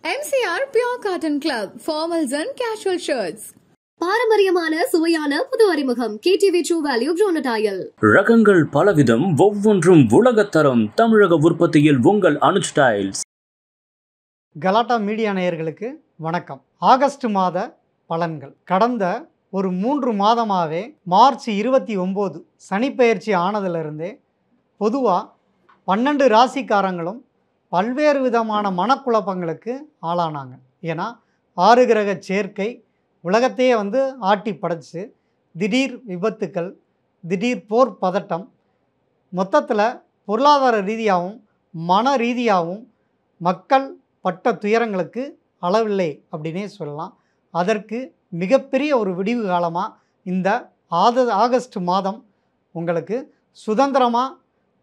MCR Pure Cotton Club, formals and casual shirts. பாரம்பரியமான சுவையான புது அறிமுகம் KTV True Value Bronatile. ரகங்கள் பலவிதம், ஒவ்வொன்றும் உலகத்தரம். தமிழக உற்பத்தியில் உங்கள் அனுஜ் ஸ்டைல்ஸ். கலாட்டா மீடியா நேயர்களுக்கு வணக்கம். ஆகஸ்ட் மாத பலன்கள். கடந்த ஒரு 3 மாதமாகவே மார்ச் 29 சனிப்பெயர்ச்சி ஆனதிலிருந்தே பொதுவாக 12 ராசிக்காரங்களும் பல்வேறு விதமான மனக்குழப்பங்களுக்கு ஆளானாங்க. ஏன்னா 6 கிரக சேர்க்கை உலகத்தையே ஆட்டி படைச்சு, திடீர் விபத்துக்கள், திடீர் போர் பதட்டம், மொத்தத்தில் பொருளாதார ரீதியாகவும் மன ரீதியாகவும் மக்கள் பட்ட துயரங்களுக்கு அளவில்லை அப்படின்னே சொல்லலாம். அதற்கு மிகப்பெரிய ஒரு விடிவு காலமாக இந்த ஆகஸ்ட் மாதம் உங்களுக்கு சுதந்திரமாக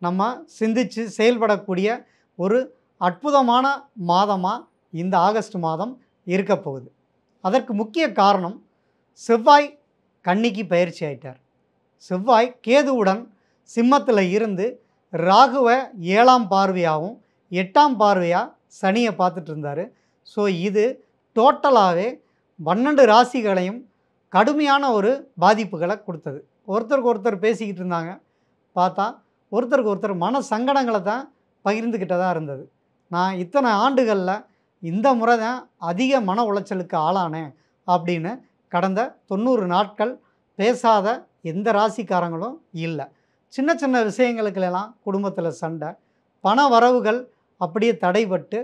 நம்ம சிந்தித்து செயல்படக்கூடிய ஒரு அற்புதமான மாதமாக இந்த ஆகஸ்ட் மாதம் இருக்க போகுது. அதற்கு முக்கிய காரணம், செவ்வாய் கன்னிக்கு பயிற்சி ஆயிட்டார். செவ்வாய் கேதுவுடன் சிம்மத்தில் இருந்து ராகுவை 7ஆம் பார்வையாகவும் 8ஆம் பார்வையாக சனியை பார்த்துட்டு இருந்தார். ஸோ இது டோட்டலாகவே 12 ராசிகளையும் கடுமையான ஒரு பாதிப்புகளை கொடுத்தது. ஒருத்தருக்கு ஒருத்தர் பேசிக்கிட்டு இருந்தாங்க, பார்த்தா ஒருத்தருக்கு ஒருத்தர் மன சங்கடங்களை தான் பகிர்ந்துக்கிட்டதாக இருந்தது. நான் இத்தனை ஆண்டுகளில் இந்த முறை தான் அதிக மன உளைச்சலுக்கு ஆளானேன் அப்படின்னு கடந்த 90 நாட்கள் பேசாத எந்த ராசிக்காரங்களும் இல்லை. சின்ன சின்ன விஷயங்களுக்கெல்லாம் குடும்பத்தில் சண்டை, பண வரவுகள் அப்படியே தடைபட்டு,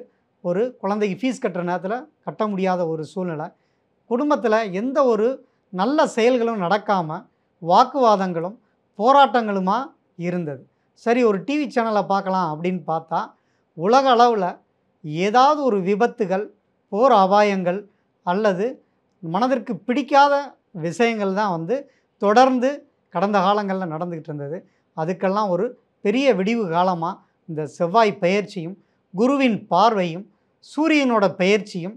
ஒரு குழந்தைக்கு ஃபீஸ் கட்டுற நேரத்தில் கட்ட முடியாத ஒரு சூழ்நிலை, குடும்பத்தில் எந்த ஒரு நல்ல செயல்களும் நடக்காமல் வாக்குவாதங்களும் போராட்டங்களுமா இருந்தது. சரி, ஒரு டிவி சேனலை பார்க்கலாம் அப்படின்னு பார்த்தா உலக அளவில் ஏதாவது ஒரு விபத்துகள், போர் அபாயங்கள் அல்லது மனதிற்கு பிடிக்காத விஷயங்கள் தான் தொடர்ந்து கடந்த காலங்களில் நடந்துக்கிட்டு இருந்தது. அதுக்கெல்லாம் ஒரு பெரிய விடிவு காலமாக இந்த செவ்வாய் பெயர்ச்சியும் குருவின் பார்வையும் சூரியனோட பெயர்ச்சியும்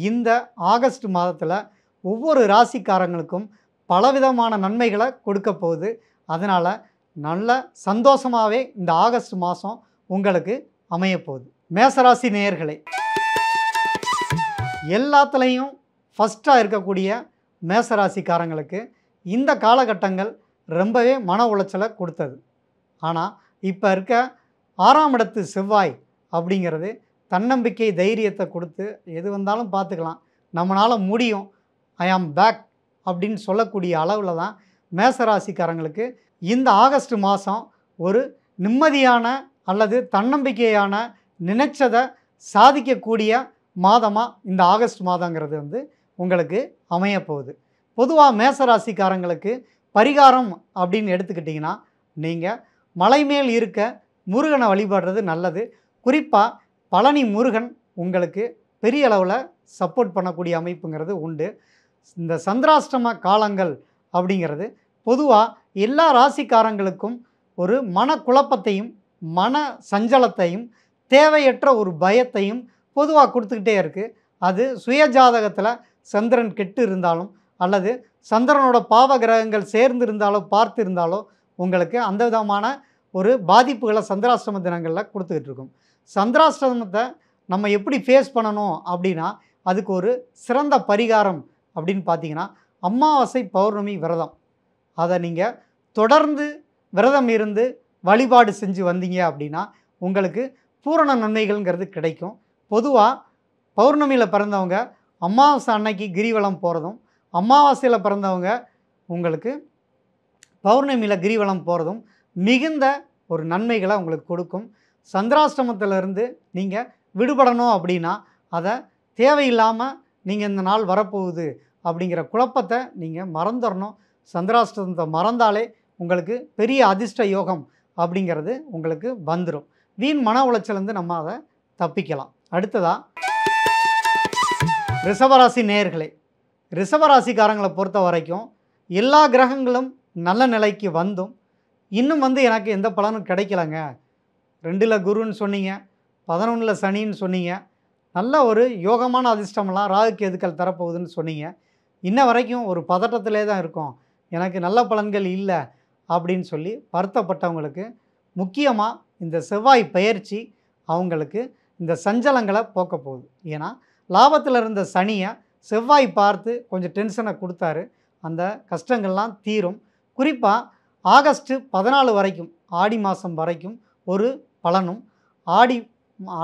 இந்த ஆகஸ்ட் மாதத்தில் ஒவ்வொரு ராசிக்காரங்களுக்கும் பலவிதமான நன்மைகளை கொடுக்க போகுது. அதனால் நல்ல சந்தோஷமாகவே இந்த ஆகஸ்ட் மாதம் உங்களுக்கு அமையப்போகுது. மேசராசி நேயர்களே, எல்லாத்துலேயும் ஃபஸ்ட்டாக இருக்கக்கூடிய மேசராசிக்காரங்களுக்கு இந்த காலகட்டங்கள் ரொம்பவே மன உளைச்சலை கொடுத்தது. ஆனால் இப்போ இருக்க 6ஆம் இடத்து செவ்வாய் அப்படிங்கிறது தன்னம்பிக்கை, தைரியத்தை கொடுத்து எது வந்தாலும் பார்த்துக்கலாம், நம்மளால் முடியும், ஐ ஆம் பேக் அப்படின்னு சொல்லக்கூடிய அளவில் தான் மேசராசிக்காரங்களுக்கு இந்த ஆகஸ்ட் மாதம் ஒரு நிம்மதியான அல்லது தன்னம்பிக்கையான நினைச்சதை சாதிக்கக்கூடிய மாதமாக இந்த ஆகஸ்ட் மாதங்கிறது உங்களுக்கு அமையப்போகுது. பொதுவாக மேசராசிக்காரங்களுக்கு பரிகாரம் அப்படின்னு எடுத்துக்கிட்டிங்கன்னா, நீங்கள் மலை மேல் இருக்க முருகனை வழிபடுறது நல்லது. குறிப்பாக பழனி முருகன் உங்களுக்கு பெரிய அளவில் சப்போர்ட் பண்ணக்கூடிய அமைப்புங்கிறது உண்டு. இந்த சந்திராஷ்டம காலங்கள் அப்படிங்கிறது பொதுவாக எல்லா ராசிக்காரங்களுக்கும் ஒரு மனக்குழப்பத்தையும் மன சஞ்சலத்தையும் தேவையற்ற ஒரு பயத்தையும் பொதுவாக கொடுத்துக்கிட்டே இருக்குது. அது சுயஜாதகத்தில் சந்திரன் கெட்டு இருந்தாலும் அல்லது சந்திரனோட பாவ கிரகங்கள் சேர்ந்து இருந்தாலோ பார்த்து இருந்தாலோ உங்களுக்கு அந்த விதமான ஒரு பாதிப்புகளை சந்திராஷ்டம தினங்களில் கொடுத்துக்கிட்டு இருக்கும். சந்திராஷ்டமத்தை நம்ம எப்படி ஃபேஸ் பண்ணணும் அப்படின்னா, அதுக்கு ஒரு சிறந்த பரிகாரம் அப்படின்னு பார்த்தீங்கன்னா, அமாவாசை பௌர்ணமி விரதம். அதை நீங்கள் தொடர்ந்து விரதம் இருந்து வழிபாடு செஞ்சு வந்தீங்க அப்படின்னா உங்களுக்கு பூரண நன்மைகள்ங்கிறது கிடைக்கும். பொதுவாக பௌர்ணமியில் பிறந்தவங்க அமாவாசை அன்னைக்கு கிரிவலம் போகிறதும், அமாவாசையில் பிறந்தவங்க உங்களுக்கு பௌர்ணமியில் கிரிவலம் போகிறதும் மிகுந்த ஒரு நன்மைகளை உங்களுக்கு கொடுக்கும். சந்திராஷ்டமத்திலிருந்து நீங்கள் விடுபடணும் அப்படின்னா அதை தேவையில்லாமல் நீங்கள் இந்த நாள் வரப்போகுது அப்படிங்கிற குழப்பத்தை நீங்கள் மறந்துடணும். சந்திராஷ்டமத்தை மறந்தாலே உங்களுக்கு பெரிய அதிர்ஷ்ட யோகம் அப்படிங்கிறது உங்களுக்கு வந்துடும். வீண் மன உளைச்சலேருந்து நம்ம அதை தப்பிக்கலாம். அடுத்ததாக ரிஷபராசி நேயர்களே, ரிஷபராசிக்காரங்களை பொறுத்த வரைக்கும் எல்லா கிரகங்களும் நல்ல நிலைக்கு வந்தும் இன்னும் எனக்கு எந்த பலனும் கிடைக்கலங்க. 2ல் குருன்னு சொன்னீங்க, 11ல் சனின்னு சொன்னீங்க, நல்ல ஒரு யோகமான அதிர்ஷ்டமெல்லாம் ராகு கேதுக்கள் தரப்போகுதுன்னு சொன்னீங்க, இன்ன வரைக்கும் ஒரு பதட்டத்திலே தான் இருக்கும், எனக்கு நல்ல பலன்கள் இல்லை அப்படின்னு சொல்லி வருத்தப்பட்டவங்களுக்கு முக்கியமாக இந்த செவ்வாய் பெயர்ச்சி அவங்களுக்கு இந்த சஞ்சலங்களை போக்க போகுது. ஏன்னா லாபத்தில் இருந்த சனியை செவ்வாய் பார்த்து கொஞ்சம் டென்ஷனை கொடுத்தாரு. அந்த கஷ்டங்கள்லாம் தீரும். குறிப்பாக ஆகஸ்ட் 14 வரைக்கும், ஆடி மாதம் வரைக்கும் ஒரு பலனும்,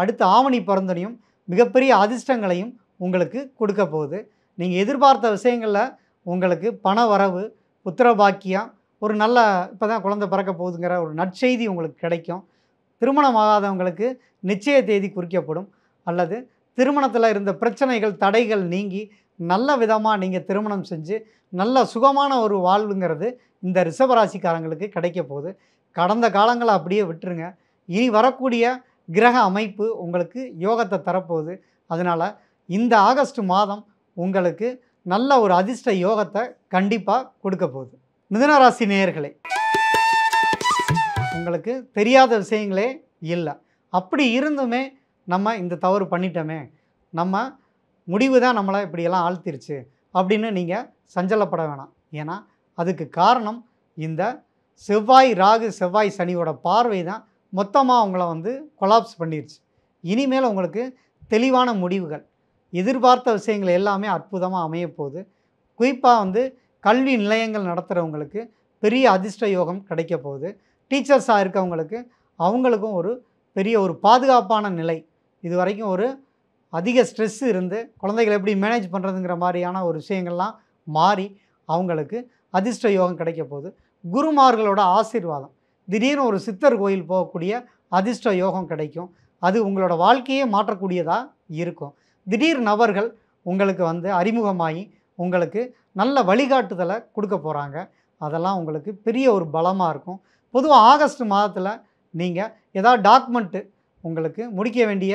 அடுத்த ஆவணி பிறந்தனையும் மிகப்பெரிய அதிர்ஷ்டங்களையும் உங்களுக்கு கொடுக்க போகுது. நீங்கள் எதிர்பார்த்த விஷயங்களில் உங்களுக்கு பண வரவு, புத்திர பாக்கியம், ஒரு நல்ல இப்போ தான் குழந்தை பிறக்க போகுதுங்கிற ஒரு நற்செய்தி உங்களுக்கு கிடைக்கும். திருமணமாகாதவங்களுக்கு நிச்சய தேதி குறிக்கப்படும். அல்லது திருமணத்தில் இருந்த பிரச்சனைகள், தடைகள் நீங்கி நல்ல விதமாக நீங்கள் திருமணம் செஞ்சு நல்ல சுகமான ஒரு வாழ்வுங்கிறது இந்த ரிஷபராசிக்காரங்களுக்கு கிடைக்க போகுது. கடந்த காலங்களை அப்படியே விட்டுருங்க. இனி வரக்கூடிய கிரக அமைப்பு உங்களுக்கு யோகத்தை தரப்போகுது. அதனால் இந்த ஆகஸ்ட் மாதம் உங்களுக்கு நல்ல ஒரு அதிர்ஷ்ட யோகத்தை கண்டிப்பாக கொடுக்க போகுது. மிதுனராசி நேயர்களே, உங்களுக்கு தெரியாத விஷயங்களே இல்லை. அப்படி இருந்துமே நம்ம இந்த தவறு பண்ணிட்டோமே, நம்ம முடிவு தான் நம்மளை இப்படியெல்லாம் ஆழ்த்திருச்சு அப்படின்னு நீங்கள் சஞ்சலப்பட வேணாம். ஏன்னா அதுக்கு காரணம் இந்த செவ்வாய் ராகு, செவ்வாய் சனியோட பார்வை தான் மொத்தமாக அவங்கள கொலாப்ஸ் பண்ணிருச்சு. இனிமேல் உங்களுக்கு தெளிவான முடிவுகள், எதிர்பார்த்த விஷயங்கள் எல்லாமே அற்புதமாக அமையப்போகுது. குறிப்பாக கல்வி நிலையங்கள் நடத்துகிறவங்களுக்கு பெரிய அதிர்ஷ்ட யோகம் கிடைக்க போகுது. டீச்சர்ஸாக இருக்கவங்களுக்கு அவங்களுக்கும் ஒரு பெரிய ஒரு பாதுகாப்பான நிலை, இது வரைக்கும் ஒரு அதிக ஸ்ட்ரெஸ் இருந்து குழந்தைகளை எப்படி மேனேஜ் பண்ணுறதுங்கிற மாதிரியான ஒரு விஷயங்கள்லாம் மாறி அவங்களுக்கு அதிர்ஷ்ட யோகம் கிடைக்க போகுது. குருமார்களோட ஆசீர்வாதம், திடீர்னு ஒரு சித்தர் கோயில் போகக்கூடிய அதிர்ஷ்ட யோகம் கிடைக்கும். அது உங்களோட வாழ்க்கையே மாற்றக்கூடியதாக இருக்கும். திடீர் நபர்கள் உங்களுக்கு அறிமுகமாகி உங்களுக்கு நல்ல வழிகாட்டுதலை கொடுக்க போகிறாங்க. அதெல்லாம் உங்களுக்கு பெரிய ஒரு பலமாக இருக்கும். பொதுவாக ஆகஸ்ட் மாதத்தில் நீங்கள் ஏதாவது டாக்குமெண்ட்டு உங்களுக்கு முடிக்க வேண்டிய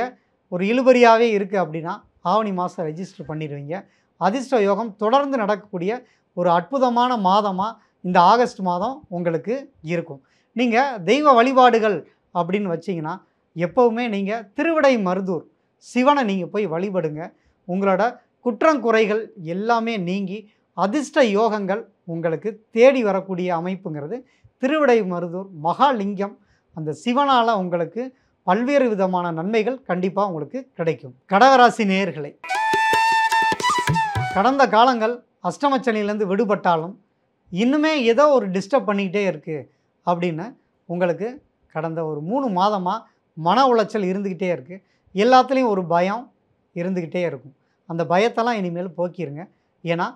ஒரு இழுபறியாகவே இருக்குது அப்படின்னா ஆவணி மாதம் ரெஜிஸ்டர் பண்ணிடுவீங்க. அதிர்ஷ்ட யோகம் தொடர்ந்து நடக்கக்கூடிய ஒரு அற்புதமான மாதமாக இந்த ஆகஸ்ட் மாதம் உங்களுக்கு இருக்கும். நீங்கள் தெய்வ வழிபாடுகள் அப்படின்னு வச்சிங்கன்னா எப்போவுமே நீங்கள் திருவிடை மருதூர் சிவனை நீங்கள் போய் வழிபடுங்க. உங்களோட குற்றங்குறைகள் எல்லாமே நீங்கி அதிர்ஷ்ட யோகங்கள் உங்களுக்கு தேடி வரக்கூடிய அமைப்புங்கிறது திருவிடை மருதூர் மகாலிங்கம், அந்த சிவனால் உங்களுக்கு பல்வேறு விதமான நன்மைகள் கண்டிப்பாக உங்களுக்கு கிடைக்கும். கடகராசி நேயர்களே, கடந்த காலங்கள் அஷ்டமச்சனிலேருந்து விடுபட்டாலும் இன்னுமே ஏதோ ஒரு டிஸ்டர்ப் பண்ணிக்கிட்டே இருக்குது அப்படின்னு உங்களுக்கு கடந்த ஒரு 3 மாதமாக மன உளைச்சல் இருந்துக்கிட்டே இருக்குது. எல்லாத்துலேயும் ஒரு பயம் இருந்துக்கிட்டே இருக்கும். அந்த பயத்தெல்லாம் இனிமேல் போக்கிடுங்க. ஏன்னா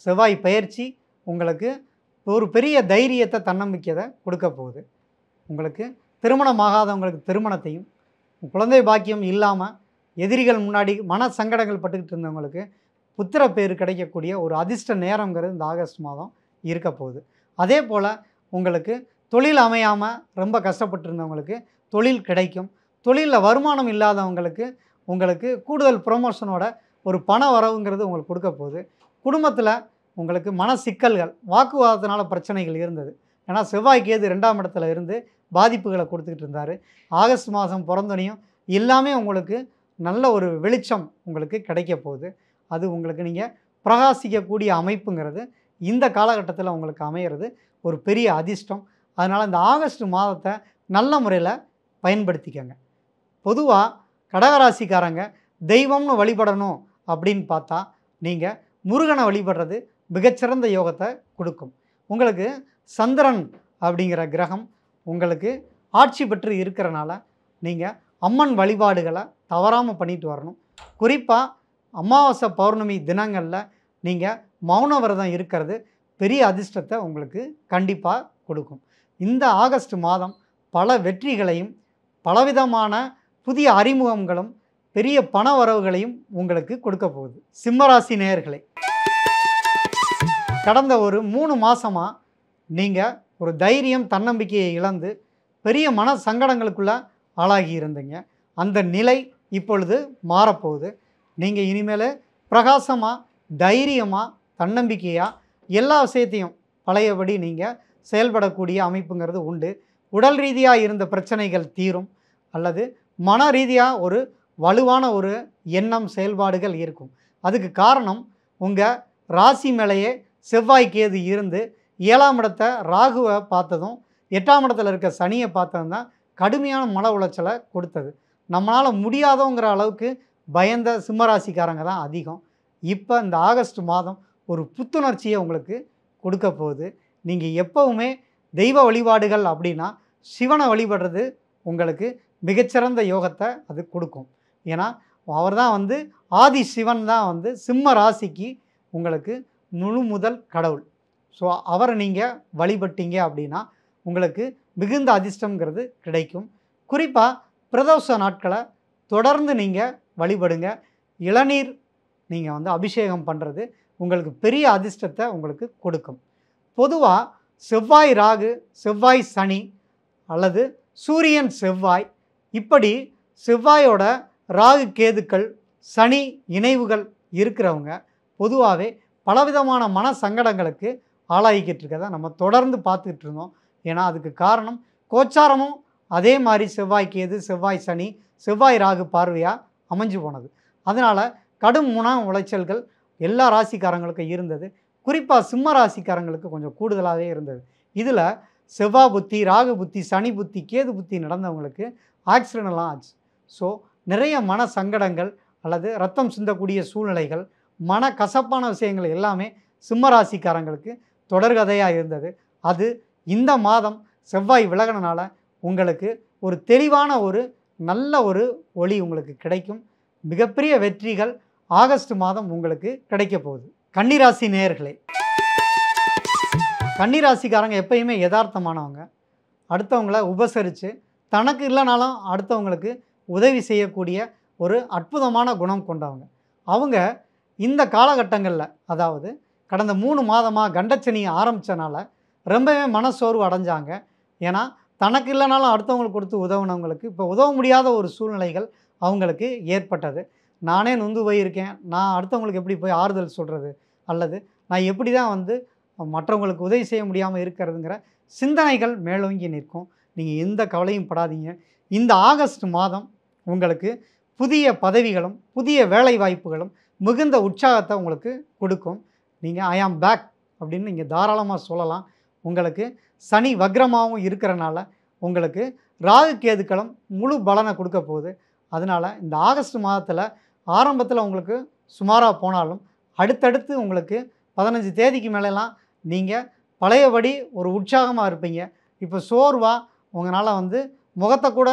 செவ்வாய் பயிற்சி உங்களுக்கு ஒரு பெரிய தைரியத்தை, தன்னம்பிக்கையை கொடுக்க போகுது. உங்களுக்கு திருமணமாகாதவங்களுக்கு திருமணத்தையும், குழந்தை பாக்கியம் இல்லாமல் எதிரிகள் முன்னாடி மன சங்கடங்கள் பட்டுக்கிட்டு இருந்தவங்களுக்கு புத்திர பேர் கிடைக்கக்கூடிய ஒரு அதிர்ஷ்ட நேரங்கிறது இந்த ஆகஸ்ட் மாதம் இருக்க போகுது. அதே போல் உங்களுக்கு தொழில் அமையாமல் ரொம்ப கஷ்டப்பட்டுருந்தவங்களுக்கு தொழில் கிடைக்கும். தொழிலில் வருமானம் இல்லாதவங்களுக்கு உங்களுக்கு கூடுதல் ப்ரொமோஷனோட ஒரு பண வரவுங்கிறது உங்களுக்கு கொடுக்க போகுது. குடும்பத்தில் உங்களுக்கு மன சிக்கல்கள், வாக்குவாதத்தினால பிரச்சனைகள் இருந்தது. ஏன்னா செவ்வாய் கேது 2ஆம் இடத்துல இருந்து பாதிப்புகளை கொடுத்துக்கிட்டு இருந்தார். ஆகஸ்ட் மாதம் பிறந்தனையும் எல்லாமே உங்களுக்கு நல்ல ஒரு வெளிச்சம் உங்களுக்கு கிடைக்க போகுது. அது உங்களுக்கு நீங்கள் பிரகாசிக்கக்கூடிய அமைப்புங்கிறது இந்த காலகட்டத்தில் உங்களுக்கு அமையிறது ஒரு பெரிய அதிர்ஷ்டம். அதனால் இந்த ஆகஸ்ட் மாதத்தை நல்ல முறையில் பயன்படுத்திக்கங்க. பொதுவாக கடகராசிக்காரங்க தெய்வம்னு வழிபடணும் அப்படின்னு பார்த்தா நீங்கள் முருகனை வழிபடுறது மிகச்சிறந்த யோகத்தை கொடுக்கும். உங்களுக்கு சந்திரன் அப்படிங்கிற கிரகம் உங்களுக்கு ஆட்சி பெற்று இருக்கிறனால நீங்கள் அம்மன் வழிபாடுகளை தவறாமல் பண்ணிட்டு வரணும். குறிப்பாக அமாவாசை பௌர்ணமி தினங்களில் நீங்கள் மௌன விரதம் இருக்கிறது பெரிய அதிர்ஷ்டத்தை உங்களுக்கு கண்டிப்பாக கொடுக்கும். இந்த ஆகஸ்ட் மாதம் பல வெற்றிகளையும் பலவிதமான புதிய அறிமுகங்களும் பெரிய பண வரவுகளையும் உங்களுக்கு கொடுக்க போகுது. சிம்மராசி நேயர்களே, கடந்த ஒரு 3 மாதமாக நீங்கள் ஒரு தைரியம், தன்னம்பிக்கையை இழந்து பெரிய மன சங்கடங்களுக்குள்ளே ஆளாகி இருந்தீங்க. அந்த நிலை இப்பொழுது மாறப்போகுது. நீங்கள் இனிமேல் பிரகாசமாக, தைரியமாக, தன்னம்பிக்கையாக எல்லா விஷயத்தையும் பழையபடி நீங்கள் செயல்படக்கூடிய அமைப்புங்கிறது உண்டு. உடல் ரீதியாக இருந்த பிரச்சனைகள் தீரும். அல்லது மன ரீதியாக ஒரு வலுவான ஒரு எண்ணம், செயல்பாடுகள் இருக்கும். அதுக்கு காரணம் உங்கள் ராசி மேலேயே செவ்வாய் கேது இருந்து 7ஆம் இடத்தை ராகுவை பார்த்ததும் 8ஆம் இடத்துல இருக்க சனியை பார்த்ததும் தான் கடுமையான மன உளைச்சலை கொடுத்தது. நம்மளால் முடியாதோங்கிற அளவுக்கு பயந்த சிம்மராசிக்காரங்க தான் அதிகம். இப்போ இந்த ஆகஸ்ட் மாதம் ஒரு புத்துணர்ச்சியை உங்களுக்கு கொடுக்க போகுது. நீங்கள் எப்போவுமே தெய்வ வழிபாடுகள் அப்படின்னா சிவனை வழிபடுறது உங்களுக்கு மிகச்சிறந்த யோகத்தை அது கொடுக்கும். ஏன்னா அவர் தான் வந்து ஆதி சிவன் தான் வந்து சிம்ம ராசிக்கு உங்களுக்கு முழு முதல் கடவுள். ஸோ அவரை நீங்கள் வழிபட்டீங்க அப்படின்னா உங்களுக்கு மிகுந்த அதிர்ஷ்டங்கிறது கிடைக்கும். குறிப்பாக பிரதோஷ நாட்களை தொடர்ந்து நீங்கள் வழிபடுங்க. இளநீர் நீங்கள் வந்து அபிஷேகம் பண்ணுறது உங்களுக்கு பெரிய அதிர்ஷ்டத்தை உங்களுக்கு கொடுக்கும். பொதுவாக செவ்வாய் ராகு, செவ்வாய் சனி அல்லது சூரியன் செவ்வாய், இப்படி செவ்வாயோட ராகு கேதுக்கள் சனி இணைவுகள் இருக்கிறவங்க பொதுவாகவே பலவிதமான மன சங்கடங்களுக்கு ஆளாகிக்கிட்டு இருக்கதை நம்ம தொடர்ந்து பார்த்துக்கிட்டு இருந்தோம். ஏன்னா அதுக்கு காரணம் கோச்சாரமும் அதே மாதிரி செவ்வாய் கேது, செவ்வாய் சனி, செவ்வாய் ராகு பார்வையாக அமைஞ்சு போனது. அதனால் கடும் மன உளைச்சல்கள் எல்லா ராசிக்காரங்களுக்கும் இருந்தது. குறிப்பாக சிம்ம ராசிக்காரங்களுக்கு கொஞ்சம் கூடுதலாகவே இருந்தது. இதில் செவ்வாய் புத்தி, ராகு புத்தி, சனி புத்தி, கேது புத்தி நடந்தவங்களுக்கு ஆக்சிடென்ட்லாம் ஆச்சு. ஸோ நிறைய மன சங்கடங்கள் அல்லது ரத்தம் சிந்தக்கூடிய சூழ்நிலைகள், மன கசப்பான விஷயங்கள் எல்லாமே சிம்ம ராசிக்காரங்களுக்கு தொடர்கதையாக இருந்தது. அது இந்த மாதம் செவ்வாய் விலகினால உங்களுக்கு ஒரு தெளிவான ஒரு நல்ல ஒரு ஒளி உங்களுக்கு கிடைக்கும். மிகப்பெரிய வெற்றிகள் ஆகஸ்ட் மாதம் உங்களுக்கு கிடைக்க போகுது. கன்னிராசி நேயர்களே, கன்னிராசிக்காரங்க எப்பயுமே யதார்த்தமானவங்க. அடுத்தவங்களை உபசரித்து தனக்கு இல்லைனாலும் அடுத்தவங்களுக்கு உதவி செய்யக்கூடிய ஒரு அற்புதமான குணம் கொண்டவங்க. அவங்க இந்த காலகட்டங்களில், அதாவது கடந்த 3 மாதமாக கண்டச்சனி ஆரம்பித்தனால ரொம்பவே மனசோர்வு அடைஞ்சாங்க. ஏன்னா தனக்கு இல்லைனாலும் அடுத்தவங்களுக்கு கொடுத்து உதவுனவங்களுக்கு இப்போ உதவ முடியாத ஒரு சூழ்நிலைகள் அவங்களுக்கு ஏற்பட்டது. நானே நொந்து போயிருக்கேன், நான் அடுத்தவங்களுக்கு எப்படி போய் ஆறுதல் சொல்கிறது, அல்லது நான் எப்படி தான் வந்து மற்றவங்களுக்கு உதவி செய்ய முடியாமல் இருக்கிறதுங்கிற சிந்தனைகள் மேலோங்கி நிற்கும். நீங்கள் எந்த கவலையும் படாதீங்க. இந்த ஆகஸ்ட் மாதம் உங்களுக்கு புதிய பதவிகளும் புதிய வேலை வாய்ப்புகளும் மிகுந்த உற்சாகத்தை உங்களுக்கு கொடுக்கும். நீங்கள் ஐ ஆம் பேக் அப்படின்னு நீங்கள் தாராளமாக சொல்லலாம். உங்களுக்கு சனி வக்ரமாகவும் இருக்கிறனால உங்களுக்கு ராகு கேதுக்களும் முழு பலனை கொடுக்க போகுது. அதனால் இந்த ஆகஸ்ட் மாதத்தில் ஆரம்பத்தில் உங்களுக்கு சுமாராக போனாலும் அடுத்தடுத்து உங்களுக்கு 15 தேதிக்கு மேலெலாம் நீங்கள் பழையபடி ஒரு உற்சாகமாக இருப்பீங்க. இப்போ சோர்வாக உங்களால் வந்து முகத்தை கூட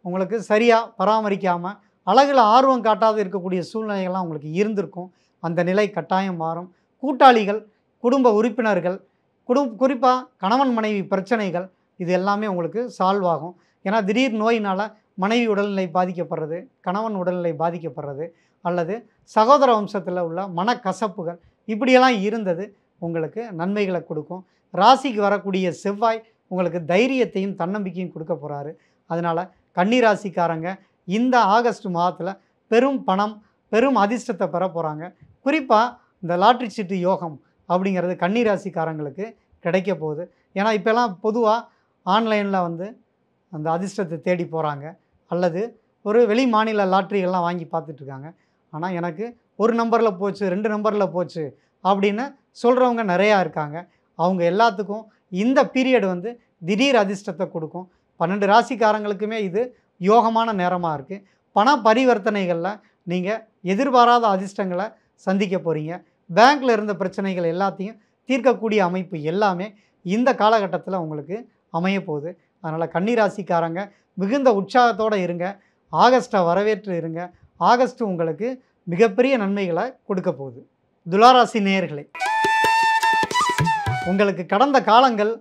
உங்களுக்கு சரியாக பராமரிக்காமல் அழகில் ஆர்வம் காட்டாது இருக்கக்கூடிய சூழ்நிலைகள்லாம் உங்களுக்கு இருந்திருக்கும். அந்த நிலை கட்டாயம் மாறும். கூட்டாளிகள், குடும்ப உறுப்பினர்கள், குறிப்பாக கணவன் மனைவி பிரச்சனைகள், இது எல்லாமே உங்களுக்கு சால்வ் ஆகும். ஏன்னா திடீர் நோயினால் மனைவி உடல்நிலை பாதிக்கப்படுறது, கணவன் உடல்நிலை பாதிக்கப்படுறது, அல்லது சகோதர வம்சத்தில் உள்ள மனக்கசப்புகள், இப்படியெல்லாம் இருந்தது உங்களுக்கு நன்மைகளை கொடுக்கும். ராசிக்கு வரக்கூடிய செவ்வாய் உங்களுக்கு தைரியத்தையும் தன்னம்பிக்கையும் கொடுக்க போகிறாரு. அதனால் கன்னிராசிக்காரங்க இந்த ஆகஸ்ட் மாதத்தில் பெரும் பணம், பெரும் அதிர்ஷ்டத்தை பெற போகிறாங்க. குறிப்பாக இந்த லாட்ரி சீட்டு யோகம் அப்படிங்கிறது கன்னிராசிக்காரங்களுக்கு கிடைக்க போகுது. ஏன்னா இப்போலாம் பொதுவாக ஆன்லைனில் வந்து அந்த அதிர்ஷ்டத்தை தேடி போகிறாங்க, அல்லது ஒரு வெளி மாநில லாட்ரிகள்லாம் வாங்கி பார்த்துட்ருக்காங்க. ஆனால் எனக்கு 1 நம்பரில் போச்சு, 2 நம்பரில் போச்சு அப்படின்னு சொல்கிறவங்க நிறையா இருக்காங்க. அவங்க எல்லாத்துக்கும் இந்த பீரியட் வந்து திடீர் அதிர்ஷ்டத்தை கொடுக்கும். 12 ராசிக்காரங்களுக்குமே இது யோகமான நேரமாக இருக்குது. பண பரிவர்த்தனைகளில் நீங்கள் எதிர்பாராத அதிர்ஷ்டங்களை சந்திக்க போகிறீங்க. பேங்க்கில் இருந்த பிரச்சனைகள் எல்லாத்தையும் தீர்க்கக்கூடிய அமைப்பு எல்லாமே இந்த காலகட்டத்தில் உங்களுக்கு அமைய போகுது. அதனால் கன்னிராசிக்காரங்க மிகுந்த உற்சாகத்தோடு இருங்க. ஆகஸ்ட்டை வரவேற்று இருங்க. ஆகஸ்ட் உங்களுக்கு மிகப்பெரிய நன்மைகளை கொடுக்க போகுது. துளாராசி நேயர்களே, உங்களுக்கு கடந்த காலங்கள்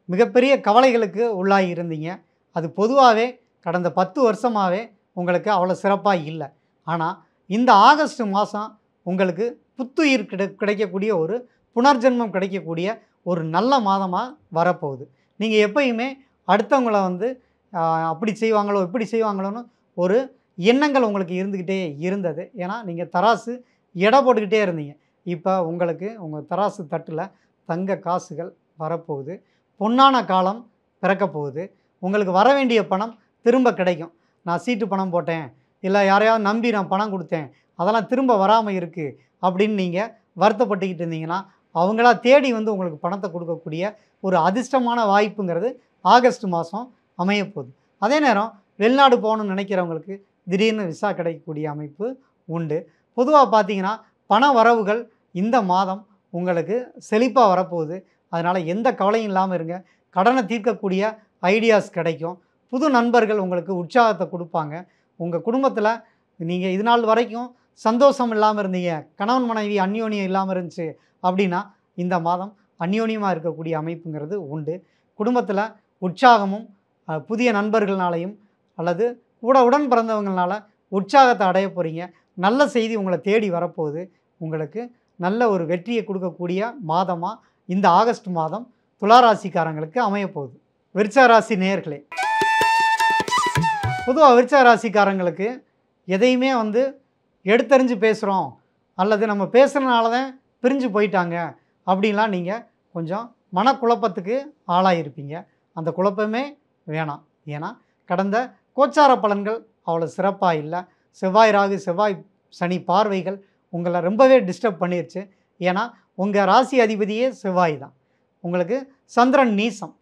மிகப்பெரிய கவலைகளுக்கு உள்ளாகி இருந்தீங்க. அது பொதுவாகவே கடந்த 10 வருஷமாகவே உங்களுக்கு அவ்வளோ சிறப்பாக இல்லை. ஆனால் இந்த ஆகஸ்ட் மாதம் உங்களுக்கு புத்துயிர் கிடைக்கக்கூடிய ஒரு புனர்ஜென்மம் கிடைக்கக்கூடிய ஒரு நல்ல மாதமாக வரப்போகுது. நீங்கள் எப்பயுமே அடுத்தவங்கள வந்து அப்படி செய்வாங்களோ இப்படி செய்வாங்களோன்னு ஒரு எண்ணங்கள் உங்களுக்கு இருந்துக்கிட்டே இருந்தது. ஏன்னா நீங்கள் தராசு எடை போட்டுக்கிட்டே இருந்தீங்க. இப்போ உங்களுக்கு உங்கள் தராசு தட்டில் தங்க காசுகள் வரப்போகுது. பொன்னான காலம் பிறக்க போகுது. உங்களுக்கு வர வேண்டிய பணம் திரும்ப கிடைக்கும். நான் சீட்டு பணம் போட்டேன், இல்லை யாரையாவது நம்பி நான் பணம் கொடுத்தேன், அதெல்லாம் திரும்ப வராமல் இருக்குது அப்படின்னு நீங்கள் வருத்தப்பட்டுக்கிட்டு இருந்தீங்கன்னா அவங்களா தேடி வந்து உங்களுக்கு பணத்தை கொடுக்கக்கூடிய ஒரு அதிர்ஷ்டமான வாய்ப்புங்கிறது ஆகஸ்ட் மாதம் அமையப்போகுது. அதே நேரம் வெளிநாடு போகணும்னு நினைக்கிறவங்களுக்கு திடீர்னு விசா கிடைக்கக்கூடிய அமைப்பு உண்டு. பொதுவாக பார்த்தீங்கன்னா பண வரவுகள் இந்த மாதம் உங்களுக்கு செழிப்பாக வரப்போகுது. அதனால் எந்த கவலையும் இல்லாமல் இருங்க. கடனை தீர்க்கக்கூடிய ஐடியாஸ் கிடைக்கும். புது நண்பர்கள் உங்களுக்கு உற்சாகத்தை கொடுப்பாங்க. உங்கள் குடும்பத்தில் நீங்கள் இது நாள் வரைக்கும் சந்தோஷம் இல்லாமல் இருந்தீங்க, கணவன் மனைவி அந்யோன்யம் இல்லாமல் இருந்துச்சு அப்படின்னா இந்த மாதம் அந்யோன்யமாக இருக்கக்கூடிய அமைப்புங்கிறது உண்டு. குடும்பத்தில் உற்சாகமும் புதிய நண்பர்களாலையும் அல்லது கூட உடன் பிறந்தவங்களால உற்சாகத்தை அடைய போகிறீங்க. நல்ல செய்தி உங்களை தேடி வரப்போகுது. உங்களுக்கு நல்ல ஒரு வெற்றியை கொடுக்கக்கூடிய மாதமாக இந்த ஆகஸ்ட் மாதம் துளாராசிக்காரங்களுக்கு அமையப்போகுது. விருச்சிக ராசி நேயர்களே, பொதுவாக விருச்சிக ராசிக்காரங்களுக்கு எதையுமே எடுத்தறிஞ்சு பேசுகிறோம் அல்லது நம்ம பேசுகிறனால தான் பிரிஞ்சு போயிட்டாங்க அப்படின்லாம் நீங்கள் கொஞ்சம் மனக்குழப்பத்துக்கு ஆளாயிருப்பீங்க. அந்த குழப்பமே வேணாம். ஏன்னா கடந்த கோச்சார பலன்கள் அவ்வளோ சிறப்பாக இல்லை. செவ்வாய் ராகு செவ்வாய் சனி பார்வைகள் உங்களை ரொம்பவே டிஸ்டர்ப் பண்ணிருச்சு. ஏன்னா உங்கள் ராசி அதிபதியே செவ்வாய் தான். உங்களுக்கு சந்திரன் நீசம்.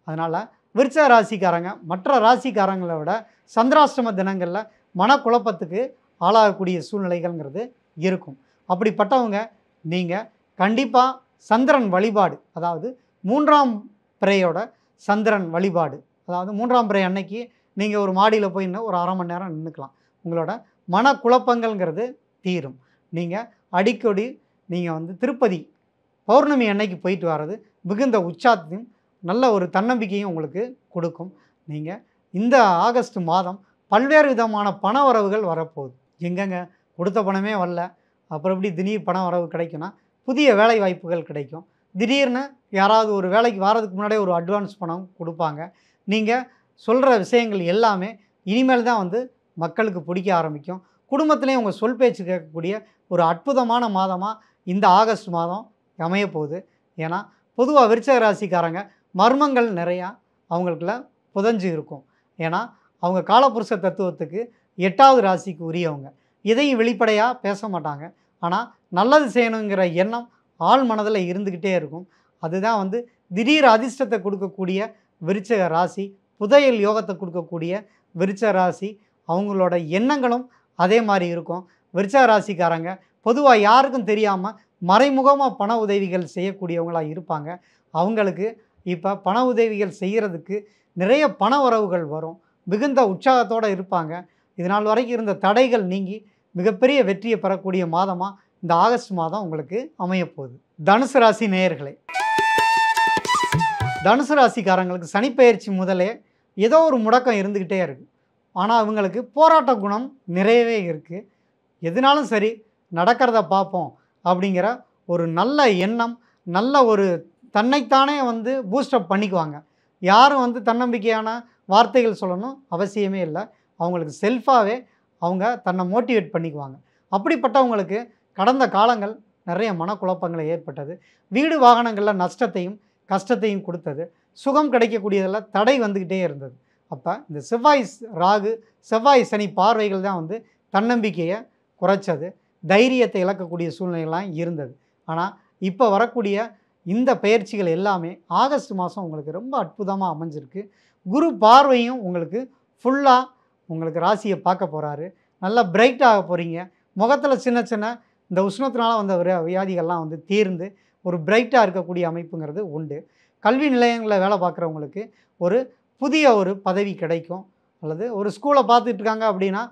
அதனால் விருச்சிக ராசிக்காரங்க மற்ற ராசிக்காரங்களை விட சந்திராஷ்டம தினங்களில் மனக்குழப்பத்துக்கு ஆளாகக்கூடிய சூழ்நிலைகள்ங்கிறது இருக்கும். அப்படிப்பட்டவங்க நீங்கள் கண்டிப்பாக சந்திரன் வழிபாடு, அதாவது 3ஆம் பிறையோட சந்திரன் வழிபாடு, அதாவது 3ஆம் பிறை அன்னைக்கு நீங்கள் ஒரு மாடியில் போய் இன்னும் ஒரு அரை மணி நேரம் நின்றுக்கலாம். உங்களோட மனக்குழப்பங்கள்ங்கிறது தீரும். நீங்கள் அடிக்கடி நீங்கள் திருப்பதி பௌர்ணமி அன்னைக்கு போயிட்டு வர்றது மிகுந்த உற்சாகத்தையும் நல்ல ஒரு தன்னம்பிக்கையும் உங்களுக்கு கொடுக்கும். நீங்கள் இந்த ஆகஸ்ட் மாதம் பல்வேறு விதமான பண வரவுகள் வரப்போகுது. எங்கெங்க கொடுத்த பணமே வரல, அப்புறம் எப்படி திடீர் பண வரவு கிடைக்கும்னா புதிய வேலை வாய்ப்புகள் கிடைக்கும். திடீர்னு யாராவது ஒரு வேலைக்கு வாரதுக்கு முன்னாடியே ஒரு அட்வான்ஸ் பணம் கொடுப்பாங்க. நீங்கள் சொல்கிற விஷயங்கள் எல்லாமே இனிமேல் தான் மக்களுக்கு பிடிக்க ஆரம்பிக்கும். குடும்பத்துலேயும் உங்கள் சொல் பேச்சு கேட்கக்கூடிய ஒரு அற்புதமான மாதமாக இந்த ஆகஸ்ட் மாதம் அமையப்போகுது. ஏன்னா பொதுவாக விருச்சிக ராசிக்காரங்க மர்மங்கள் நிறையா அவங்களுக்குள்ள புதஞ்சு இருக்கும். ஏன்னா அவங்க காலபுருஷ தத்துவத்துக்கு 8வது ராசிக்கு உரியவங்க. எதையும் வெளிப்படையாக பேச மாட்டாங்க. ஆனால் நல்லது செய்யணுங்கிற எண்ணம் ஆள் மனதில் இருந்துக்கிட்டே இருக்கும். அதுதான் திடீர் அதிர்ஷ்டத்தை கொடுக்கக்கூடிய விருச்சிக ராசி, புதையல் யோகத்தை கொடுக்கக்கூடிய விருச்சிக ராசி. அவங்களோட எண்ணங்களும் அதே மாதிரி இருக்கும். விருச்சிக ராசிக்காரங்க பொதுவாக யாருக்கும் தெரியாமல் மறைமுகமாக பண உதவிகள் செய்யக்கூடியவங்களாக இருப்பாங்க. அவங்களுக்கு இப்போ பண உதவிகள் செய்கிறதுக்கு நிறைய பண வரவுகள் வரும். மிகுந்த உற்சாகத்தோடு இருப்பாங்க. இதனால் வரைக்கும் இருந்த தடைகள் நீங்கி மிகப்பெரிய வெற்றியை பெறக்கூடிய மாதமாக இந்த ஆகஸ்ட் மாதம் உங்களுக்கு அமையப்போகுது. தனுசு ராசி நேயர்களே, தனுசு ராசிக்காரங்களுக்கு சனிப்பெயர்ச்சி முதலே ஏதோ ஒரு முடக்கம் இருந்துக்கிட்டே இருக்குது. ஆனால் அவங்களுக்கு போராட்ட குணம் நிறையவே இருக்குது. எதுனாலும் சரி நடக்கிறத பார்ப்போம் அப்படிங்கிற ஒரு நல்ல எண்ணம், நல்ல ஒரு தன்னைத்தானே பூஸ்டப் பண்ணிக்குவாங்க. யாரும் தன்னம்பிக்கையான வார்த்தைகள் சொல்லணும் அவசியமே இல்லை. அவங்களுக்கு செல்ஃபாகவே அவங்க தன்னை மோட்டிவேட் பண்ணிக்குவாங்க. அப்படிப்பட்டவங்களுக்கு கடந்த காலங்கள் நிறைய மனக்குழப்பங்களை ஏற்பட்டது. வீடு வாகனங்களில் நஷ்டத்தையும் கஷ்டத்தையும் கொடுத்தது. சுகம் கிடைக்கக்கூடியதில் தடை வந்துக்கிட்டே இருந்தது. அப்போ இந்த செவ்வாய் ராகு செவ்வாய் சனி பார்வைகள் தான் தன்னம்பிக்கையை குறைச்சது. தைரியத்தை இழக்கக்கூடிய சூழ்நிலைகள்லாம் இருந்தது. ஆனால் இப்போ வரக்கூடிய இந்த பயிற்சிகள் எல்லாமே ஆகஸ்ட் மாதம் உங்களுக்கு ரொம்ப அற்புதமாக அமைஞ்சிருக்கு. குரு பார்வையும் உங்களுக்கு ஃபுல்லாக உங்களுக்கு ராசியை பார்க்க போகிறாரு. நல்லா பிரைட்டாக போகிறீங்க. முகத்தில் சின்ன சின்ன இந்த உஷ்ணத்தினால வந்த வியாதிகள்லாம் தீர்ந்து ஒரு பிரைட்டாக இருக்கக்கூடிய அமைப்புங்கிறது உண்டு. கல்வி நிலையங்களில் வேலை பார்க்குறவங்களுக்கு ஒரு புதிய ஒரு பதவி கிடைக்கும். அல்லது ஒரு ஸ்கூலை பார்த்துட்டு இருக்காங்க அப்படின்னா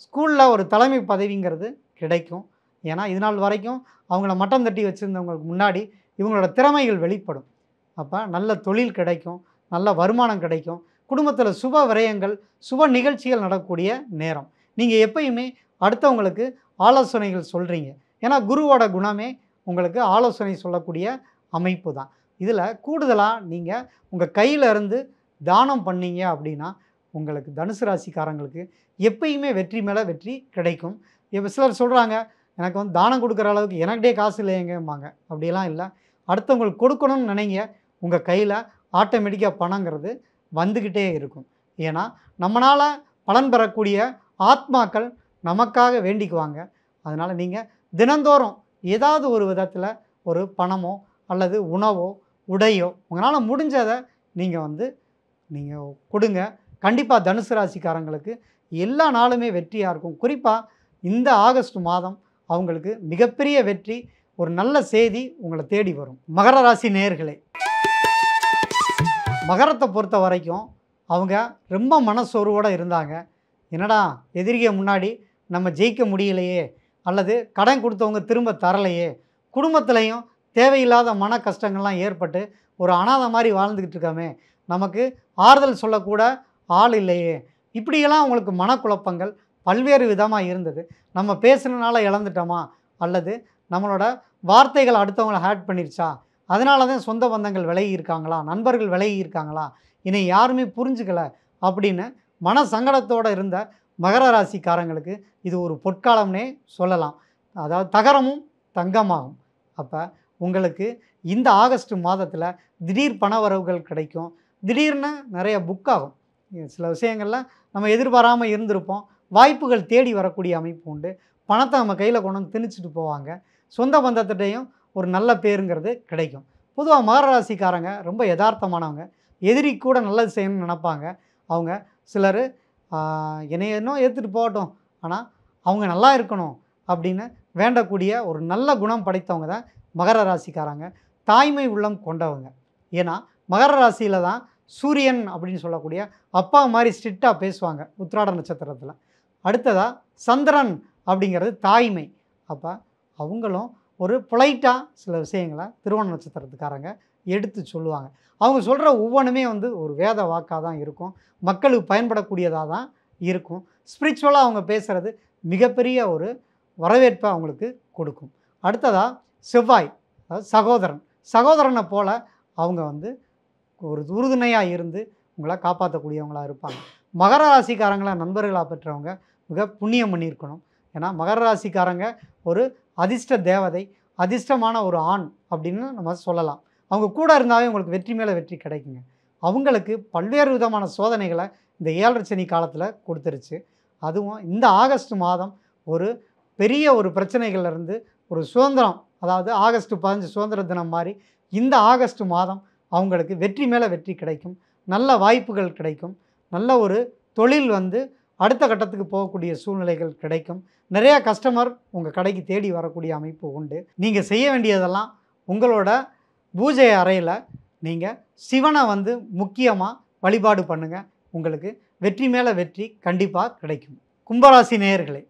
ஸ்கூலில் ஒரு தலைமை பதவிங்கிறது கிடைக்கும். ஏன்னா இது நாள் வரைக்கும் அவங்கள மட்டம் தட்டி வச்சுருந்தவங்களுக்கு முன்னாடி இவங்களோட திறமைகள் வெளிப்படும். அப்போ நல்ல தொழில் கிடைக்கும், நல்ல வருமானம் கிடைக்கும். குடும்பத்தில் சுப விரயங்கள் சுப நிகழ்ச்சிகள் நடக்கக்கூடிய நேரம். நீங்கள் எப்பயுமே அடுத்தவங்களுக்கு ஆலோசனைகள் சொல்கிறீங்க. ஏன்னா குருவோட குணமே உங்களுக்கு ஆலோசனை சொல்லக்கூடிய அமைப்பு தான். இதில் கூடுதலாக நீங்கள் உங்கள் கையில் இருந்து தானம் பண்ணீங்க அப்படின்னா உங்களுக்கு தனுசு ராசிக்காரங்களுக்கு எப்பயுமே வெற்றி மேலே வெற்றி கிடைக்கும். இப்போ சிலர் சொல்கிறாங்க எனக்கு தானம் கொடுக்குற அளவுக்கு எனக்கிட்டே காசு இல்லையங்கம்பாங்க. அப்படியெல்லாம் இல்லை. அடுத்தவங்களுக்கு கொடுக்கணும்னு நினைங்க, உங்கள் கையில் ஆட்டோமேட்டிக்காக பணங்கிறது வந்துக்கிட்டே இருக்கும். ஏன்னா நம்மளால் பலன் பெறக்கூடிய ஆத்மாக்கள் நமக்காக வேண்டிக்குவாங்க. அதனால் நீங்கள் தினந்தோறும் ஏதாவது ஒரு விதத்தில் ஒரு பணமோ அல்லது உணவோ உடையோ உங்களால் முடிஞ்சதை நீங்கள் நீங்கள் கொடுங்க. கண்டிப்பாக தனுசு ராசிக்காரங்களுக்கு எல்லா நாளுமே வெற்றியாக இருக்கும். குறிப்பாக இந்த ஆகஸ்ட் மாதம் அவங்களுக்கு மிகப்பெரிய வெற்றி, ஒரு நல்ல செய்தி உங்களை தேடி வரும். மகர ராசி நேயர்களே, மகரத்தை பொறுத்த வரைக்கும் அவங்க ரொம்ப மனசோர்வோடு இருந்தாங்க. என்னடா எதிரியை முன்னாடி நம்ம ஜெயிக்க முடியலையே, அல்லது கடன் கொடுத்தவங்க திரும்ப தரலையே, குடும்பத்துலேயும் தேவையில்லாத மன கஷ்டங்கள்லாம் ஏற்பட்டு ஒரு அனாதை மாதிரி வாழ்ந்துக்கிட்டு இருக்கோமே, நமக்கு ஆறுதல் சொல்லக்கூட ஆள் இல்லையே, இப்படியெல்லாம் அவங்களுக்கு மனக்குழப்பங்கள் பல்வேறு விதமாக இருந்தது. நம்ம பேசுனனால இழந்துட்டோமா, அல்லது நம்மளோட வார்த்தைகள் அடுத்தவங்களை ஹேட் பண்ணிருச்சா, அதனால தான் சொந்த பந்தங்கள் விலகி இருக்காங்களா, நண்பர்கள் விலகி இருக்காங்களா, என்னை யாருமே புரிஞ்சுக்கலை அப்படின்னு மன சங்கடத்தோடு இருந்த மகர ராசிக்காரங்களுக்கு இது ஒரு பொற்காலம்னே சொல்லலாம். அதாவது தகரமும் தங்கமாகும். அப்போ உங்களுக்கு இந்த ஆகஸ்ட் மாதத்தில் திடீர் பணவரவுகள் கிடைக்கும். திடீர்னு நிறைய புக் ஆகும். சில விஷயங்களில் நம்ம எதிர்பாராமல் இருந்திருப்போம், வாய்ப்புகள் தேடி வரக்கூடிய அமைப்பு உண்டு. பணத்தை நம்ம கையில் கொண்டு வந்து திணிச்சிட்டு போவாங்க. சொந்த பந்தத்திட்டையும் ஒரு நல்ல பேருங்கிறது கிடைக்கும். பொதுவாக மகர ராசிக்காரங்க ரொம்ப யதார்த்தமானவங்க. எதிரி கூட நல்லது செய்யணும்னு நினப்பாங்க. அவங்க சிலர் என்னைய இன்னும் ஏற்றுட்டு போகட்டும், ஆனால் அவங்க நல்லா இருக்கணும் அப்படின்னு வேண்டக்கூடிய ஒரு நல்ல குணம் படைத்தவங்க தான் மகர ராசிக்காரங்க. தாய்மை உள்ளம் கொண்டவங்க. ஏன்னா மகர ராசியில் தான் சூரியன் அப்படின்னு சொல்லக்கூடிய அப்பா மாதிரி ஸ்ட்ரிக்டாக பேசுவாங்க உத்திராட நட்சத்திரத்தில். அடுத்ததாக சந்திரன் அப்படிங்கிறது தாய்மை. அப்போ அவங்களும் ஒரு பொலைட்டாக சில விஷயங்களை திருவோண நட்சத்திரத்துக்காரங்க எடுத்து சொல்லுவாங்க. அவங்க சொல்கிற ஒவ்வொன்றுமே ஒரு வேத வாக்காக தான் இருக்கும், மக்களுக்கு பயன்படக்கூடியதாக தான் இருக்கும். ஸ்பிரிச்சுவலாக அவங்க பேசுகிறது மிகப்பெரிய ஒரு வரவேற்பை அவங்களுக்கு கொடுக்கும். அடுத்ததாக செவ்வாய், அதாவது சகோதரனை போல் அவங்க ஒரு உறுதுணையாக இருந்து உங்களை காப்பாற்றக்கூடியவங்களாக இருப்பாங்க. மகர ராசிக்காரங்களை நண்பர்களாக பெற்றவங்க மிக புண்ணியம் பண்ணியிருக்கணும். ஏன்னா மகர ராசிக்காரங்க ஒரு அதிர்ஷ்ட தேவதை, அதிர்ஷ்டமான ஒரு ஆண் அப்படின்னு நம்ம சொல்லலாம். அவங்க கூட இருந்தாவே உங்களுக்கு வெற்றி மேலே வெற்றி கிடைக்குங்க. அவங்களுக்கு பல்வேறு விதமான சோதனைகளை இந்த 7.5 சனி காலத்தில் கொடுத்துருச்சு. அதுவும் இந்த ஆகஸ்ட் மாதம் ஒரு பெரிய ஒரு பிரச்சனைகள்லேருந்து ஒரு சுதந்திரம், அதாவது ஆகஸ்ட் 15 சுதந்திர தினம் மாதிரி இந்த ஆகஸ்ட் மாதம் அவங்களுக்கு வெற்றி மேலே வெற்றி கிடைக்கும். நல்ல வாய்ப்புகள் கிடைக்கும். நல்ல ஒரு தொழில் அடுத்த கட்டத்துக்கு போகக்கூடிய சூழ்நிலைகள் கிடைக்கும். நிறையா கஸ்டமர் உங்கள் கடைக்கு தேடி வரக்கூடிய அமைப்பு உண்டு. நீங்கள் செய்ய வேண்டியதெல்லாம் உங்களோட பூஜை அறையில் நீங்கள் சிவனை முக்கியமாக வழிபாடு பண்ணுங்கள். உங்களுக்கு வெற்றி மேலே வெற்றி கண்டிப்பாக கிடைக்கும். கும்பராசி நேயர்களே,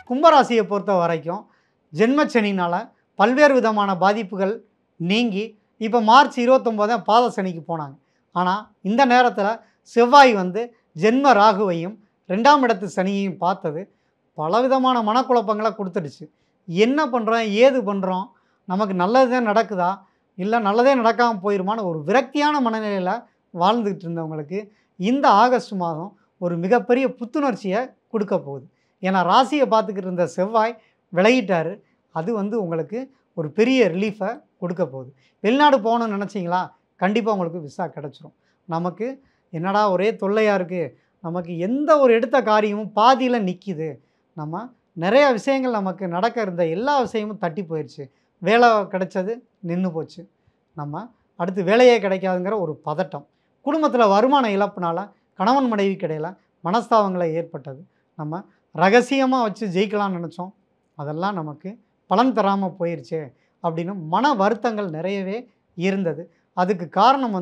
கும்பராசியை பொறுத்த வரைக்கும் ஜென்மச்சனினால் பல்வேறு விதமான பாதிப்புகள் நீங்கி இப்போ மார்ச் 29 பாத சனிக்கு போனாங்க. ஆனால் இந்த நேரத்தில் செவ்வாய் ஜென்ம ராகுவையும் 2ஆம் இடத்து சனியையும் பார்த்தது பலவிதமான மனக்குழப்பங்களை கொடுத்துடுச்சு. என்ன பண்ணுறோம், ஏது பண்ணுறோம், நமக்கு நல்லதே நடக்குதா, இல்லை நல்லதே நடக்காமல் போயிடுமான்னு ஒரு விரக்தியான மனநிலையில் வாழ்ந்துக்கிட்டு இருந்தவங்களுக்கு இந்த ஆகஸ்ட் மாதம் ஒரு மிகப்பெரிய புத்துணர்ச்சியை கொடுக்க போகுது. ஏன்னா ராசியை பார்த்துக்கிட்டு இருந்த செவ்வாய் விலகிட்டார். அது உங்களுக்கு ஒரு பெரிய ரிலீஃபை கொடுக்க போகுது. வெளிநாடு போகணும்னு நினச்சிங்களா, கண்டிப்பாக உங்களுக்கு விசா கிடச்சிரும். நமக்கு என்னடா ஒரே தொல்லையாக இருக்குது, நமக்கு எந்த ஒரு எடுத்த காரியமும் பாதியில் நிற்கிது, நம்ம நிறையா விஷயங்கள் நமக்கு நடக்க இருந்த எல்லா விஷயமும் தட்டி போயிடுச்சு, வேலை கிடைச்சது நின்று போச்சு, நம்ம அடுத்து வேலையே கிடைக்காதுங்கிற ஒரு பதட்டம், குடும்பத்தில் வருமான இழப்புனால கணவன் மனைவிக்கு இடையில் மனஸ்தாபங்களை ஏற்பட்டது, நம்ம ரகசியமாக வச்சு ஜெயிக்கலாம்னு நினச்சோம், அதெல்லாம் நமக்கு பலன் தராமல் போயிடுச்சே அப்படின்னு மன வருத்தங்கள் நிறையவே இருந்தது. அதுக்கு காரணம்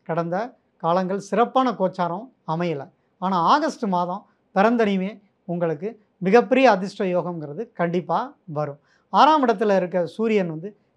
கடந்த காலங்கள் சிறப்பான கோச்சாரம் அமையலை. ஆனால் ஆகஸ்ட் மாதம் பிறந்தனியுமே உங்களுக்கு மிகப்பெரிய அதிர்ஷ்ட யோகங்கிறது கண்டிப்பாக வரும். 6ஆம் இடத்துல இருக்க சூரியன்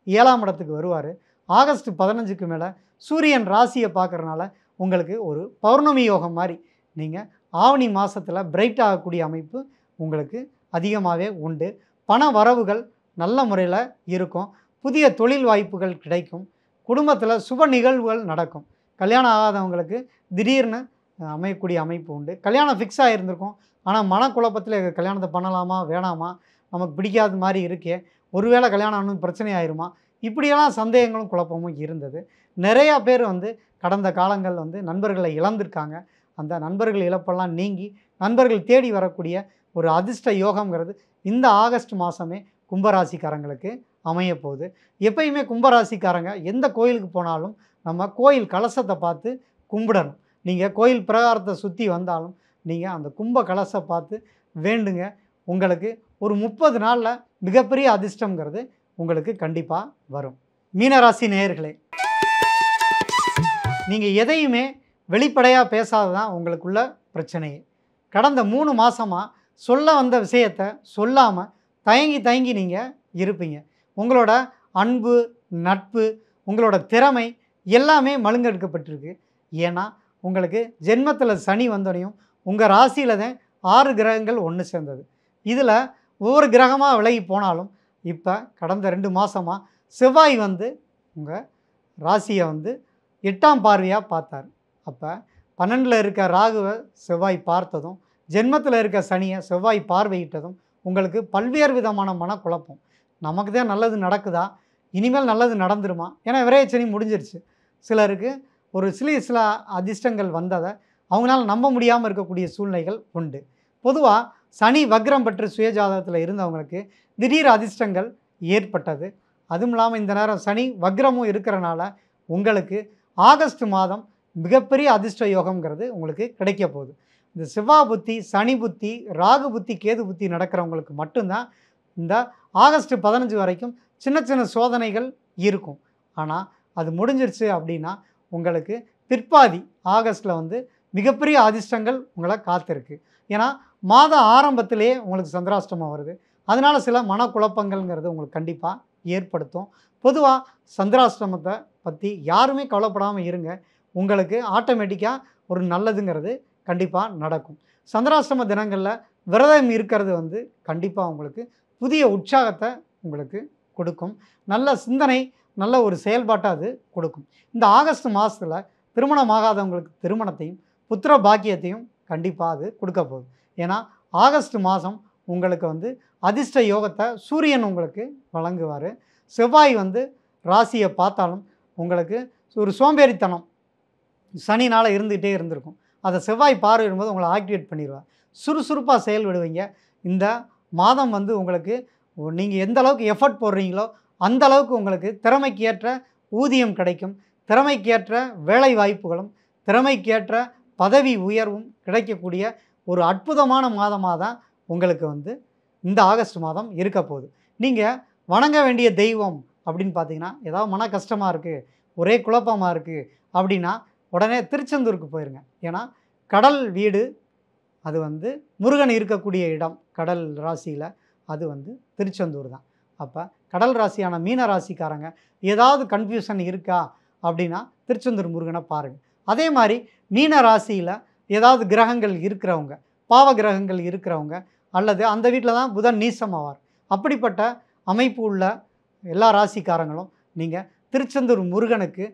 7ஆம் இடத்துக்கு வருவார். ஆகஸ்ட் 15க்கு மேலே சூரியன் ராசியை பார்க்குறனால உங்களுக்கு ஒரு பௌர்ணமி யோகம் மாதிரி நீங்கள் ஆவணி மாதத்தில் பிரைட் ஆகக்கூடிய அமைப்பு உங்களுக்கு அதிகமாகவே உண்டு. பண வரவுகள் நல்ல முறையில் இருக்கும். புதிய தொழில் வாய்ப்புகள் கிடைக்கும். குடும்பத்தில் சுப நிகழ்வுகள் நடக்கும். கல்யாணம் ஆகாதவங்களுக்கு திடீர்னு அமையக்கூடிய அமைப்பு உண்டு. கல்யாணம் ஃபிக்ஸ் ஆகிருந்திருக்கும், ஆனால் மனக்குழப்பத்தில் கல்யாணத்தை பண்ணலாமா வேணாமா, நமக்கு பிடிக்காத மாதிரி இருக்கே, ஒருவேளை கல்யாணம் ஆகணும் பிரச்சனை ஆயிருமா, இப்படியெல்லாம் சந்தேகங்களும் குழப்பமும் இருந்தது. நிறையா பேர் கடந்த காலங்கள் நண்பர்களை இழந்திருக்காங்க. அந்த நண்பர்கள் இழப்பெல்லாம் நீங்கி நண்பர்கள் தேடி வரக்கூடிய ஒரு அதிர்ஷ்ட யோகங்கிறது இந்த ஆகஸ்ட் மாதமே கும்பராசிக்காரங்களுக்கு அமைய போகுது. எப்பயுமே கும்பராசிக்காரங்க எந்த கோயிலுக்கு போனாலும் நம்ம கோயில் கலசத்தை பார்த்து கும்பிடணும். நீங்கள் கோயில் பிரகாரத்தை சுற்றி வந்தாலும் நீங்கள் அந்த கும்ப கலசை பார்த்து வேண்டுங்க. உங்களுக்கு ஒரு 30 நாளில் மிகப்பெரிய அதிர்ஷ்டங்கிறது உங்களுக்கு கண்டிப்பாக வரும். மீனராசி நேயர்களே, நீங்கள் எதையுமே வெளிப்படையாக பேசாததான் உங்களுக்குள்ள பிரச்சனையே. கடந்த 3 மாதமாக சொல்ல வந்த விஷயத்தை சொல்லாமல் தயங்கி நீங்கள் இருப்பீங்க. உங்களோட அன்பு, நட்பு, உங்களோட திறமை எல்லாமே மழுங்கெடுக்கப்பட்டிருக்கு. ஏன்னா உங்களுக்கு ஜென்மத்தில் சனி வந்தோடையும் உங்கள் ராசியில் தான் 6 கிரகங்கள் ஒன்று சேர்ந்தது. இதில் ஒவ்வொரு கிரகமாக விலகி போனாலும் இப்போ கடந்த 2 மாதமாக செவ்வாய் வந்து உங்கள் ராசியை வந்து 8ஆம் பார்வையாக பார்த்தார். அப்போ 12ல் இருக்க ராகுவை செவ்வாய் பார்த்ததும் ஜென்மத்தில் இருக்க சனியை செவ்வாய் பார்வையிட்டதும் உங்களுக்கு பல்வேறு விதமான மனக்குழப்பம். நமக்கு தான் நல்லது நடக்குதா, இனிமேல் நல்லது நடந்துருமா? ஏன்னா விரையச்சனி முடிஞ்சிருச்சு. சிலருக்கு ஒரு சில அதிர்ஷ்டங்கள் வந்ததை அவங்களால நம்ப முடியாமல் இருக்கக்கூடிய சூழ்நிலைகள் உண்டு. பொதுவாக சனி வக்ரம் பெற்று சுயஜாதகத்தில் இருந்தவங்களுக்கு திடீர் அதிர்ஷ்டங்கள் ஏற்பட்டது. அதுவும் இல்லாமல் இந்த நேரம் சனி வக்ரமும் இருக்கிறனால உங்களுக்கு ஆகஸ்ட் மாதம் மிகப்பெரிய அதிர்ஷ்ட யோகம்ங்கிறது உங்களுக்கு கிடைக்க போகுது. இந்த செவ்வாய் புத்தி, சனி புத்தி, ராகு புத்தி, கேது புத்தி நடக்கிறவங்களுக்கு மட்டும்தான் இந்த ஆகஸ்ட் 15 வரைக்கும் சின்ன சோதனைகள் இருக்கும். ஆனால் அது முடிஞ்சிருச்சு அப்படின்னா உங்களுக்கு பிற்பாதி ஆகஸ்ட்டில் வந்து மிகப்பெரிய அதிர்ஷ்டங்கள் உங்களை காத்திருக்கு. ஏன்னா மாத ஆரம்பத்திலேயே உங்களுக்கு சந்திராஷ்டமம் வருது. அதனால் சில மனக்குழப்பங்கள்ங்கிறது உங்களுக்கு கண்டிப்பாக ஏற்படுத்தும். பொதுவாக சந்திராஷ்டமத்தை பற்றி யாருமே கவலைப்படாமல் இருங்க. உங்களுக்கு ஆட்டோமேட்டிக்காக ஒரு நல்லதுங்கிறது கண்டிப்பாக நடக்கும். சந்திராஷ்டம தினங்களில் விரதம் இருக்கிறது வந்து கண்டிப்பாக உங்களுக்கு புதிய உற்சாகத்தை உங்களுக்கு கொடுக்கும். நல்ல சிந்தனை, நல்ல ஒரு செயல்பாட்டை அது கொடுக்கும். இந்த ஆகஸ்ட் மாதத்தில் திருமணமாகாதவங்களுக்கு திருமணத்தையும் புத்திர பாக்கியத்தையும் கண்டிப்பாக அது கொடுக்க போகுது. ஏன்னா ஆகஸ்ட் மாதம் உங்களுக்கு வந்து அதிர்ஷ்ட யோகத்தை சூரியன் உங்களுக்கு வழங்குவார். செவ்வாய் வந்து ராசியை பார்த்தாலும் உங்களுக்கு ஒரு சோம்பேறித்தனம் சனினால் இருந்துகிட்டே இருந்திருக்கும். அதை செவ்வாய் பார்வையிடும்போது உங்களை ஆக்டிவேட் பண்ணிடுவார். சுறுசுறுப்பாக செயல்படுவீங்க. இந்த மாதம் வந்து உங்களுக்கு நீங்கள் எந்த அளவுக்கு எஃபர்ட் போடுறீங்களோ அந்த அளவுக்கு உங்களுக்கு திறமைக்கு ஏற்ற ஊதியம் கிடைக்கும். திறமைக்கேற்ற வேலை வாய்ப்புகளும் திறமைக்கேற்ற பதவி உயர்வும் கிடைக்கக்கூடிய ஒரு அற்புதமான மாதமாக தான் உங்களுக்கு வந்து இந்த ஆகஸ்ட் மாதம் இருக்க போகுது. நீங்கள் வணங்க வேண்டிய தெய்வம் அப்படின்னு பார்த்தீங்கன்னா, ஏதாவது மன கஷ்டமாக இருக்குது, ஒரே குழப்பமாக இருக்குது அப்படின்னா உடனே திருச்செந்தூருக்கு போயிருங்க. ஏன்னா கடல் வீடு அது வந்து முருகன் இருக்கக்கூடிய இடம். கடல் ராசியில் அது வந்து திருச்செந்தூர் தான். அப்போ கடல் ராசியான மீன ராசிக்காரங்க ஏதாவது கன்ஃபியூஷன் இருக்கா அப்படின்னா திருச்செந்தூர் முருகனை பாருங்கள். அதே மாதிரி மீன ராசியில் ஏதாவது கிரகங்கள் இருக்கிறவங்க, பாவ கிரகங்கள் இருக்கிறவங்க, அல்லது அந்த வீட்டில் தான் புதன் நீசமாவார், அப்படிப்பட்ட அமைப்பு உள்ள எல்லா ராசிக்காரங்களும் நீங்கள் திருச்செந்தூர் முருகனுக்கு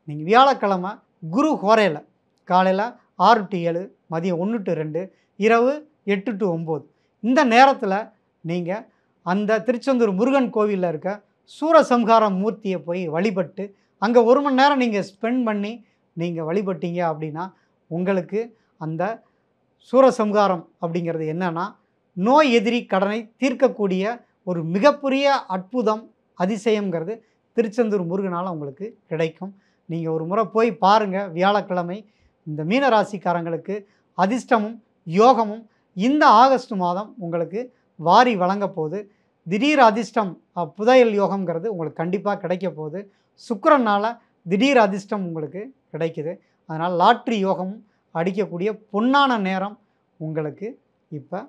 நீங்கள் வியாழக்கிழமை குரு ஹோரையில் காலையில் 6 to 7, மதியம் 1 to 2, இரவு 8 to 9 இந்த நேரத்தில் நீங்கள் அந்த திருச்செந்தூர் முருகன் கோவிலில் இருக்க சூரசம்ஹார மூர்த்தியை போய் வழிபட்டு அங்கே 1 மணி நேரம் நீங்கள் ஸ்பெண்ட் பண்ணி நீங்கள் வழிபட்டீங்க அப்படின்னா உங்களுக்கு அந்த சூரசம்ஹாரம் அப்படிங்கிறது என்னென்னா நோய் எதிரி கடனை தீர்க்கக்கூடிய ஒரு மிகப்பெரிய அற்புதம், அதிசயங்கிறது திருச்செந்தூர் முருகனால் உங்களுக்கு கிடைக்கும். நீங்கள் ஒரு முறை போய் பாருங்கள். வியாழக்கிழமை இந்த மீனராசிக்காரங்களுக்கு அதிர்ஷ்டமும் யோகமும் இந்த ஆகஸ்ட் மாதம் உங்களுக்கு வாரி வழங்க போகுது. திடீர் அதிர்ஷ்டம், புதையல் யோகம்ங்கிறது உங்களுக்கு கண்டிப்பாக கிடைக்க போகுது. சுக்கிரனால் திடீர் அதிர்ஷ்டம் உங்களுக்கு கிடைக்குது. அதனால் லாட்ரி யோகமும் அடிக்கக்கூடிய பொன்னான நேரம் உங்களுக்கு இப்போ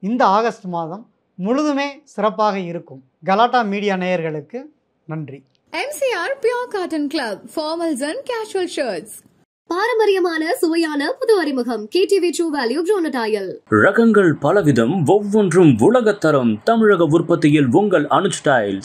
இந்த ஆகஸ்ட் மாதம் முழுதுமே சிறப்பாக இருக்கும். கலாட்டா மீடியா நேயர்களுக்கு நன்றி. MCR Pure Cotton Club, formals and casual shirts. பாரம்பரியமான சுவையான புது அறிமுகம் KTV True Value Bronatile. ரகங்கள் பலவிதம், ஒவ்வொன்றும் உலகத்தரம். தமிழக உற்பத்தியில் உங்கள் அனுஜ் டைல்ஸ்.